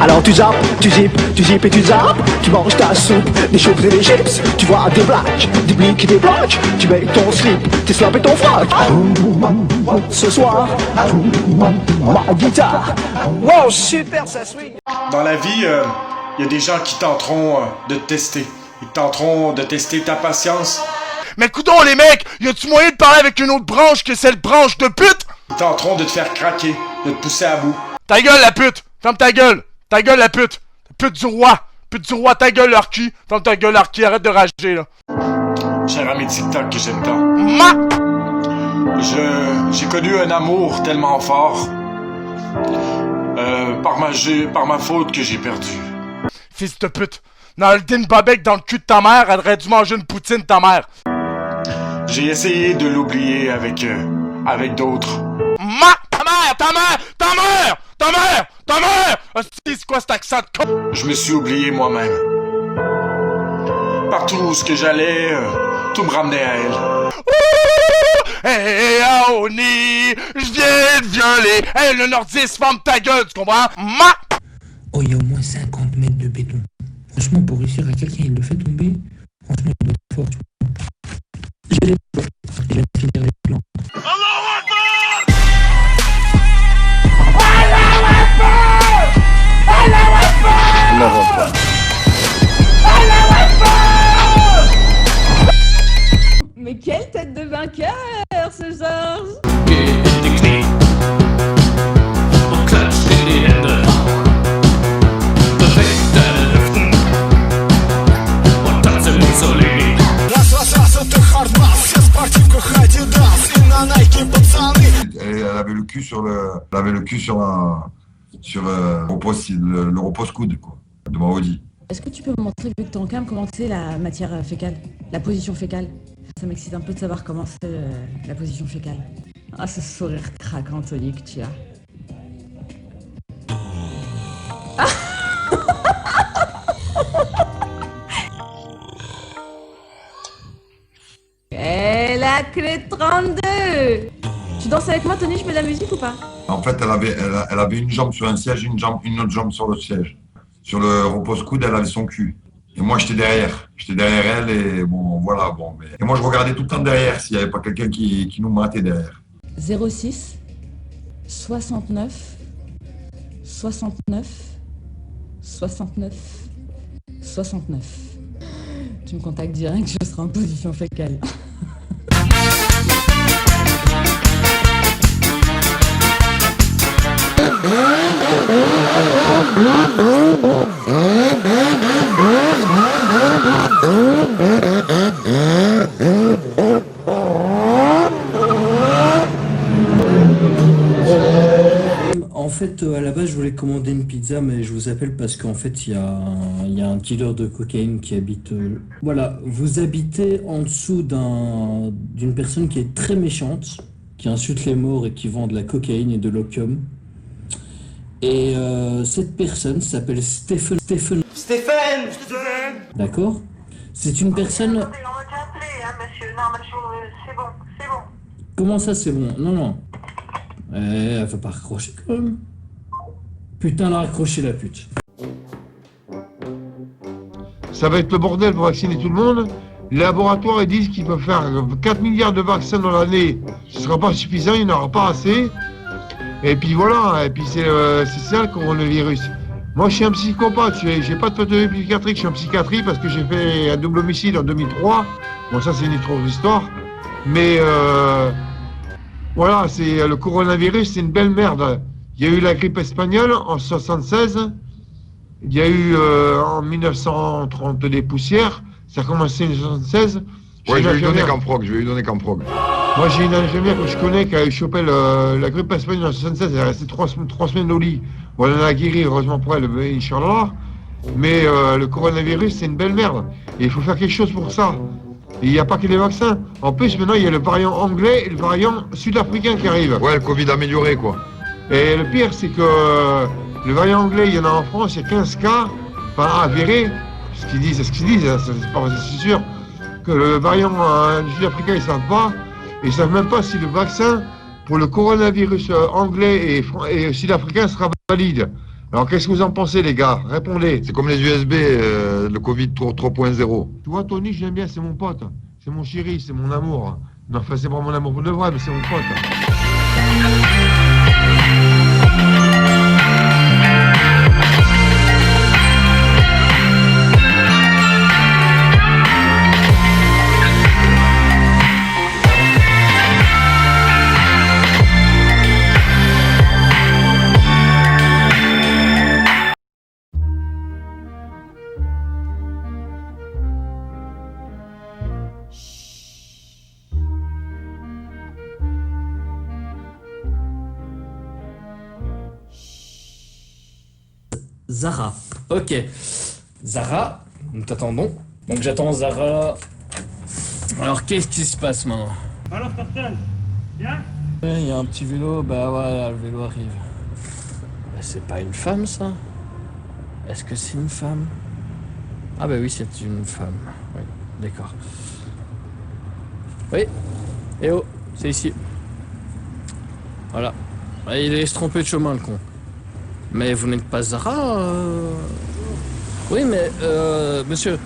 Alors tu zappes, tu zippes et tu zappes. Tu manges ta soupe, des chips et des chips. Tu vois des blacks, des blics et des blocs. Tu mets ton slip, tes slaps et ton froc. Ce soir, ma guitare. Wow, super, ça swing. Dans la vie, il y a des gens qui tenteront de te tester. Ils tenteront de tester ta patience. Mais coudonc les mecs, y a-tu moyen de parler avec une autre branche que cette branche de pute? Ils tenteront de te faire craquer, de te pousser à bout. Ta gueule la pute! Ferme ta gueule! Ta gueule la pute! Pute du roi! Pute du roi, ta gueule l'arcu! Ferme ta gueule l'arcu, arrête de rager là! Cher ami TikTok que j'aime tant. Ma! J'ai connu un amour tellement fort. Par ma faute que j'ai perdu. Fils de pute! Dans le din babec dans le cul de ta mère, elle aurait dû manger une poutine ta mère! J'ai essayé de l'oublier avec d'autres. Ta mère! C'est quoi cet accent de con? Je me suis oublié moi-même. Partout où j'allais, tout me ramenait à elle. Hey, Aoni, je viens de violer! Hey, le nordiste, ferme ta gueule, tu comprends? Oh, il y a au moins 50 mètres de béton. Franchement, pour réussir à quelqu'un, il le fait tomber. Franchement, il doit être fort, tu vois. Je vais finir les plans. Mais quelle tête de vainqueur, ce Georges! Elle avait le cul sur le repose-coude, quoi, de ma Audi. Est-ce que tu peux me montrer, vu que t'es en cam, comment c'est la matière fécale, la position fécale? Ça m'excite un peu de savoir comment c'est la position fécale. Ah, ce sourire craquant, Tony, que tu as. Et la clé 32! Tu danses avec moi, Tony? Je mets de la musique ou pas? En fait, elle avait une jambe sur un siège, une autre jambe sur le siège. Sur le repose-coude, elle avait son cul. Et moi, j'étais derrière. J'étais derrière elle et bon, voilà. Bon, mais... Et moi, je regardais tout le temps derrière s'il n'y avait pas quelqu'un qui nous matait derrière. 06 69 69 69 69. Tu me contactes direct, je serai en position fécale. En fait, à la base, je voulais commander une pizza, mais je vous appelle parce qu'en fait, il y a un dealer de cocaïne qui habite... Voilà, vous habitez en dessous d'une personne qui est très méchante, qui insulte les morts et qui vend de la cocaïne et de l'opium. Et cette personne s'appelle Stephen. D'accord? C'est une personne... On m'a déjà appelé, hein, monsieur. Non, monsieur, c'est bon. Comment ça, c'est bon? Non. Elle va pas raccrocher quand même. Putain, elle a raccroché la pute. Ça va être le bordel pour vacciner tout le monde. Les laboratoires ils disent qu'ils peuvent faire 4 milliards de vaccins dans l'année. Ce ne sera pas suffisant, il n'y en aura pas assez. Et puis voilà, et puis c'est ça le coronavirus. Moi je suis un psychopathe, j'ai pas de pathologie psychiatrique, je suis en psychiatrie parce que j'ai fait un double homicide en 2003. Bon ça c'est une autre histoire. Mais voilà, c'est le coronavirus, c'est une belle merde. Il y a eu la grippe espagnole en 76. Il y a eu en 1930 des poussières. Ça a commencé en 1976. Ouais, je vais lui donner Camprog. Moi, j'ai une ingénieure que je connais qui a chopé la grippe espagnole en 76. Elle est restée 3 semaines au lit. Bon, elle en a guéri, heureusement pour elle, Inch'Allah. Mais le coronavirus, c'est une belle merde. Et il faut faire quelque chose pour ça. Et il n'y a pas que les vaccins. En plus, maintenant, il y a le variant anglais et le variant sud-africain qui arrivent. Ouais, le Covid amélioré, quoi. Et le pire, c'est que le variant anglais, il y en a en France, il y a 15 cas, enfin, avérés. Ce qu'ils disent, hein, c'est sûr. Que le variant sud-africain, ils ne savent pas. Et ils ne savent même pas si le vaccin pour le coronavirus anglais et sud-africain sera valide. Alors qu'est-ce que vous en pensez les gars? Répondez. C'est comme les USB, le Covid 3.0. Tu vois Tony, je l'aime bien, c'est mon pote. C'est mon chéri, c'est mon amour. Non, enfin c'est pas mon amour pour de vrai, mais c'est mon pote. Zara. Ok. Zara, nous t'attendons. Donc j'attends Zara. Alors qu'est-ce qui se passe maintenant? Alors, Tartel, bien? Il y a un petit vélo, bah voilà, le vélo arrive. Bah, c'est pas une femme ça? Est-ce que c'est une femme? Ah bah oui, c'est une femme. Oui, d'accord. Oui. Eh oh, c'est ici. Voilà. Ah, il est trompé de chemin le con. Mais vous n'êtes pas Zara Oui, mais monsieur,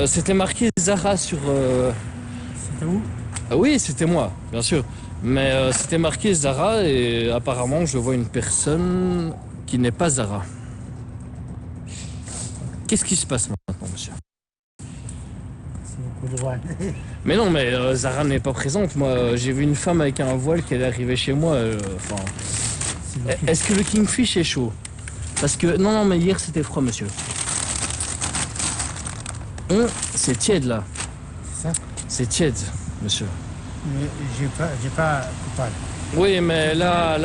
c'était marqué Zara sur... C'était où? Ah oui, c'était moi, bien sûr. Mais c'était marqué Zara et apparemment je vois une personne qui n'est pas Zara. Qu'est-ce qui se passe maintenant, monsieur? C'est beaucoup de voile. Mais non, mais Zara n'est pas présente. Moi, j'ai vu une femme avec un voile qui est arrivée chez moi. Enfin, est-ce que le Kingfish est chaud? Parce que non, mais hier c'était froid, monsieur. C'est tiède là. C'est ça? C'est tiède, monsieur. Mais j'ai pas coupable. Oui, mais là,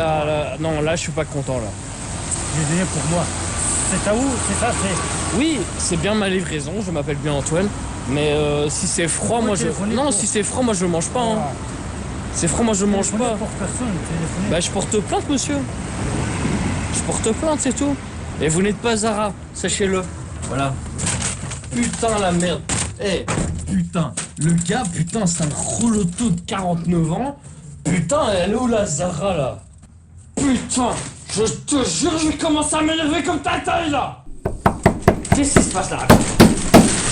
non, là je suis pas content là. J'ai donné pour moi. C'est à où? C'est ça, c'est... Oui, c'est bien ma livraison. Je m'appelle bien Antoine. Mais si c'est froid, moi je. Non, si c'est froid, moi je mange pas. Hein. C'est froid, moi je mange pas. Pour personne, Bah je porte plainte, monsieur. Je porte plainte, c'est tout. Et vous n'êtes pas Zara, sachez-le. Voilà. Putain la merde. Eh, putain. Le gars, putain, c'est un rouloto de 49 ans. Putain, elle est où la Zara là? Putain, je te jure, je vais commencer à m'élever comme ta taille là. Qu'est-ce qui se passe là?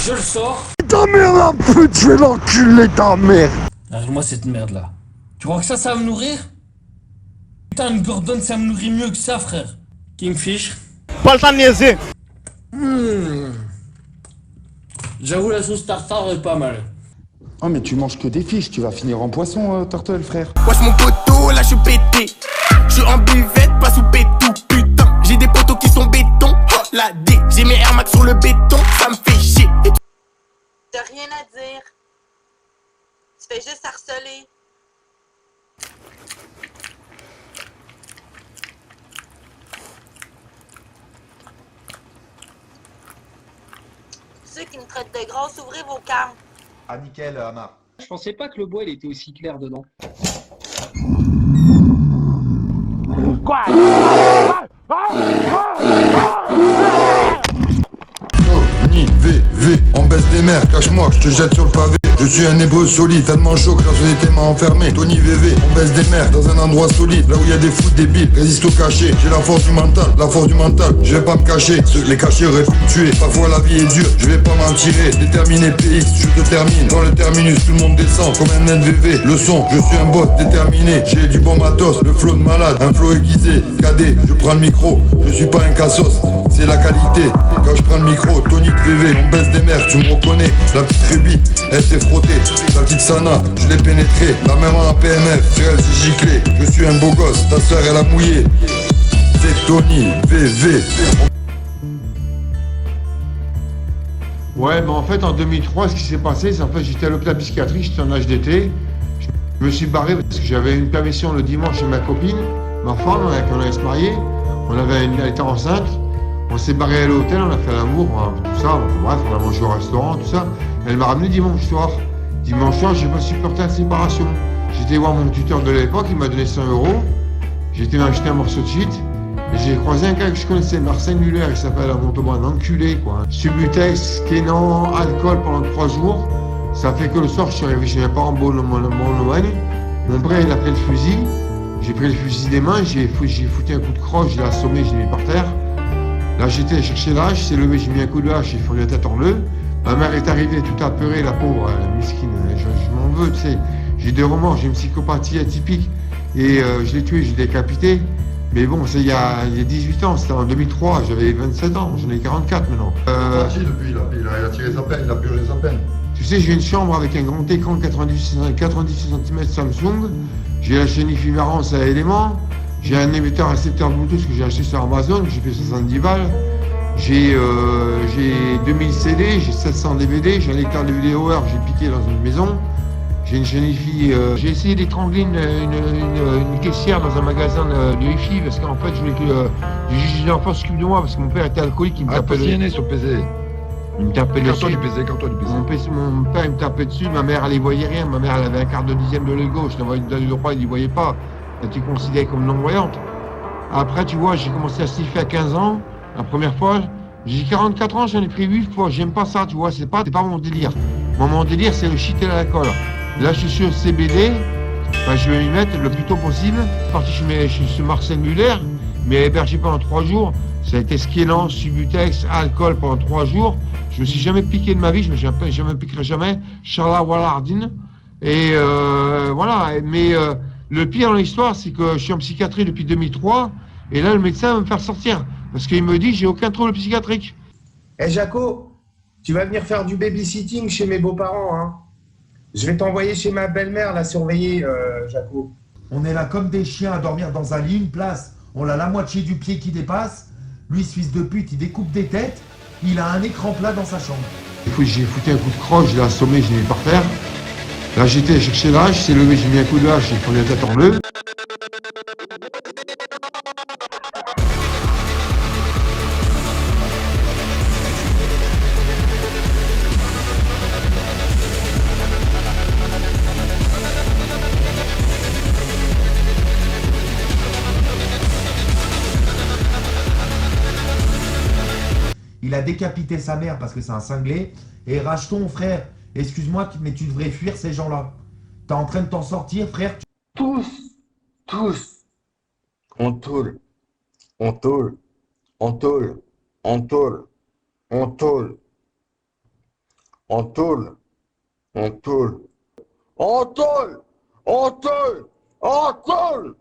Je le sors. Ta mère la pute, je vais l'enculer ta mère. Arrête-moi cette merde là. Tu crois que ça va me nourrir? Putain, une Gordon, ça me nourrit mieux que ça, frère. Kingfish. Pas le temps de niaiser. J'avoue, la sauce tartare est pas mal. Oh mais tu manges que des fiches, tu vas finir en poisson, Turtle, frère. Wesh mon poteau, là je suis pété. Je suis en buvette, pas sous pétou. Putain, j'ai des poteaux qui sont béton. Oh la D, j'ai mes Air Max sur le béton, ça me fait chier. T'as rien à dire. Tu fais juste harceler. Ceux qui me traitent de grosse, ouvrez vos cartes. Ah nickel, Amar. Je pensais pas que le bois il était aussi clair dedans. Quoi? Tony, V, on baisse des mers, cache-moi, je te jette sur le pavé. Je suis un hébreu solide, tellement chaud que la société m'a enfermé. Tony VV, on baisse des mers dans un endroit solide, là où il y a des fous débiles, résiste au cachet. J'ai la force du mental, je vais pas me cacher. Les cachets auraient pu me tuer, parfois la vie est dure, je vais pas m'en tirer. Déterminé pays, je te termine. Dans le terminus, tout le monde descend comme un NVV. Le son, je suis un boss déterminé. J'ai du bon matos, le flow de malade, un flow aiguisé. Cadet, je prends le micro, je suis pas un cassos, c'est la qualité. Quand je prends le micro, Tony VV, on baisse des mers, tu me reconnais. La petite rubis, elle s'est frottée. La petite Sana, je l'ai pénétrée. La même en PMF, sur elle c'est giclé. Je suis un beau gosse, ta soeur elle a mouillé. C'est Tony VV. Ouais, mais en fait, en 2003, ce qui s'est passé, c'est en fait, j'étais à l'hôpital psychiatrique, j'étais en âge d'été. Je me suis barré parce que j'avais une permission le dimanche chez ma copine, ma femme, on allait se marier. Elle était enceinte. On s'est barré à l'hôtel, on a fait l'amour, tout ça. Bref, on a mangé au restaurant, tout ça. Elle m'a ramené dimanche soir. Dimanche soir, j'ai pas supporté la séparation. J'étais voir mon tuteur de l'époque, il m'a donné 100 €. J'ai été m'acheter un morceau de shit. Et j'ai croisé un gars que je connaissais, Marcel Muller, il s'appelle à Montauban, un enculé, quoi. Subutex, Kénan, alcool pendant 3 jours. Ça fait que le soir, je suis arrivé chez mes parents en Bologne. Mon père, il a pris le fusil. J'ai pris le fusil des mains, j'ai foutu un coup de croche, je l'ai assommé, je l'ai mis par terre. Là, j'étais chercher la hache, il s'est levé, j'ai mis un coup de hache, il faut la tête en le. Ma mère est arrivée tout apeurée, la pauvre, miskine, je m'en veux, tu sais. J'ai des remords, j'ai une psychopathie atypique. Et je l'ai tué, j'ai décapité. Mais bon, c'est il y a 18 ans, c'était en 2003, j'avais 27 ans, j'en ai 44 maintenant. Depuis, il a tiré sa peine, il a purgé sa peine. Tu sais, j'ai une chambre avec un grand écran de 98 cm Samsung. J'ai la chaîne Ephemerence à éléments. J'ai un émetteur récepteur Bluetooth que j'ai acheté sur Amazon, j'ai fait 70 balles. J'ai 2000 CD, j'ai 700 DVD, j'ai un lecteur DVD Hour que j'ai piqué dans une maison. J'ai une chaîne hi-fi. J'ai essayé d'étrangler une caissière dans un magasin de hi-fi parce qu'en fait, je voulais que les enfants s'occupent de moi parce que mon père était alcoolique, il me tapait sur PC. Il me tapait dessus. Carton du PC. Mon père il me tapait dessus, ma mère elle y voyait rien, ma mère elle avait un quart de dixième de l'œil gauche, le droit il n'y voyait pas. Elle était considérée comme non-voyante. Après tu vois, j'ai commencé à sniffer à 15 ans, la première fois. J'ai 44 ans, j'en ai pris 8 fois, j'aime pas ça, tu vois, c'est pas mon délire. Mon délire c'est le shit et l'alcool. Là je suis sur CBD, je vais m'y mettre le plus tôt possible. Je suis parti chez Marcel Muller, mais hébergé pendant 3 jours. Ça a été Skélan, Subutex, alcool pendant 3 jours. Je me suis jamais piqué de ma vie, je me piquerai jamais. Charles Wallardine. Et voilà. Mais le pire dans l'histoire, c'est que je suis en psychiatrie depuis 2003. Et là, le médecin va me faire sortir. Parce qu'il me dit, j'ai aucun trouble psychiatrique. Jaco, tu vas venir faire du babysitting chez mes beaux-parents, hein. Je vais t'envoyer chez ma belle-mère la surveiller, Jaco. On est là comme des chiens à dormir dans un lit, une place. On a la moitié du pied qui dépasse. Lui, ce fils de pute, il découpe des têtes. Il a un écran plat dans sa chambre. J'ai foutu un coup de croche, je l'ai assommé, je l'ai mis par terre. Là, j'étais chercher la hache, il s'est levé, j'ai mis un coup de hache, il prenait la tête en bleu. Il a décapité sa mère parce que c'est un cinglé. Et Racheton, frère, excuse-moi, mais tu devrais fuir ces gens-là. T'es en train de t'en sortir, frère. Tous, on tôle, on tôle, on tôle, on tôle, on tôle, on tôle, on tôle, on tôle, on tôle, on tôle.